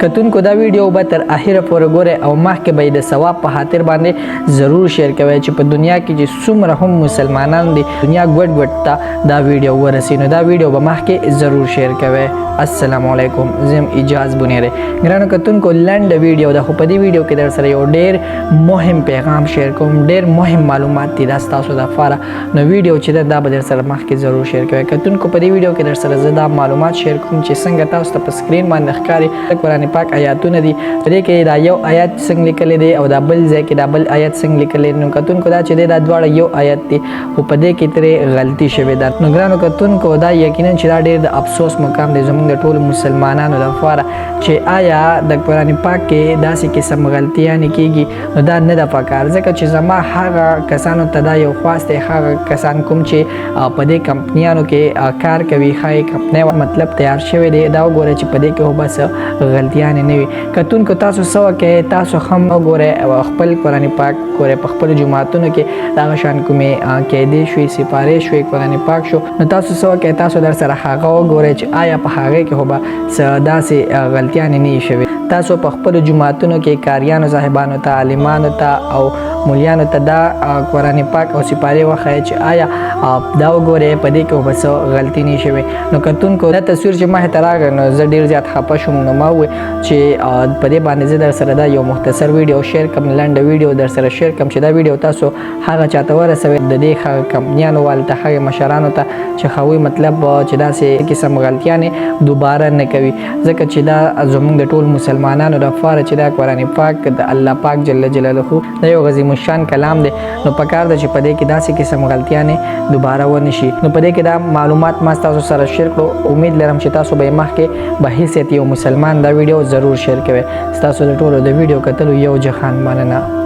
کتونکو دا ویډیو به تر اخره پورې ګورئ او مخکې به یې د ثواب په خاطر باندې ضرور شیر کوئ چې په دنیا کې چې څومره هم مسلمانان دي دنیا ګوټ ته دا ویډیو ورسي نو دا ویډیو به مخکې ضرور شیر کوئ. السلام علیکم، زم اجاز بنیری. ګرانو کتونکو لنډ ویډیو ده، خو په دې ویډیو کې در سره یو ډېر مهم پیغام شیر کوم، ډېر مهم معلومات دي دا ستاسو دپاره. نو ویډیو چې ده دا به در سره مخکې ضرور شیر کوئ. کتونکو په دې ویډیو کې در سره زه دا معلومات شیر کوم چې څنګه تاسو ته په سکرین باندې ښکاري قرآن پاک آیاتونه دي. په دې کې دا یو آیات څنګه لیکلی دی او دا بل ځای کې دا بل آیات څنګه لیکلی دی. نو کتونکو دا چې دی دا دواړه یو آیت دی خو په دې کې ترې غلطي شوې ده. نو ګرانو کتونکو دا یقینا چې دا ډېر د افسوس مقام دی زموږ د ټولو مسلمانانو لپاره چې آیا د قرآن پاک کې داسې قسم غلطیانې کیږي. نو دا نه ده پکار، ځکه چې زما هغه کسانو ته دا یو خواست دی، هغه کسان کوم چې په دې کمپنیانو کې کار کوي، ښایي کمپنۍ مطلب تیار شوی دی، دا وګورئ چې په دې کې خو بس غلطیانې نه وي. کتونکو تاسو څه وکړئ، تاسو هم وګورئ او خپل قرآن پاک ګورئ په خپلو جوماتونو کې دغه شان کومې قاعدې شوې، سپارې شوې، قرآن پاک شو. نو تاسو څه وکړئ، تاسو در سره هغه وګورئ چې آیا په هغې کې خو به څه داسې غلطیانې نه وي شوې. تاسو په خپلو جوماتونو کې کاریانو صاحبانو ته، عالمانو ته او مولیانو ته دا قرآن پاک او سپارې وښایئ چې آیا دا وګورئ په دې کې خو به څه غلطي نه شوې. نو کتونکو دا تصویر چې مخې ته راغی نو زه ډېر زیات خفه شوم. نو ما وویل چې په دې باندې زه در سره دا یو مختصر ویډیو شیر کړم، لنډه ویډیو در سره شیر کړم چې دا ویډیو تاسو هغه چاته ورسوئ، د دې هغه کمپنیانو والو ته، هغې مشرانو ته چې هغوی مطلب چې داسې قسم غلطیانې دوباره نه کوي. ځکه چې دا زموږ د ټول مسلمانانو لپاره چې دا قرآن پاک د الله پاک جل جلاله دا یو عظیم الشان کلام دی. نو پکار ده چې په دې کې داسې قسم غلطیانې دوباره ونه شي. نو په دې کې دا معلومات ما تاسو سره شیر کړو. امید لرم چې تاسو به مخکې به حیثیت یو مسلمان دا ویډیو ضرور شیر کوئ. ستاسو د ټولو د ویډیو کتلو یو جهان مننه.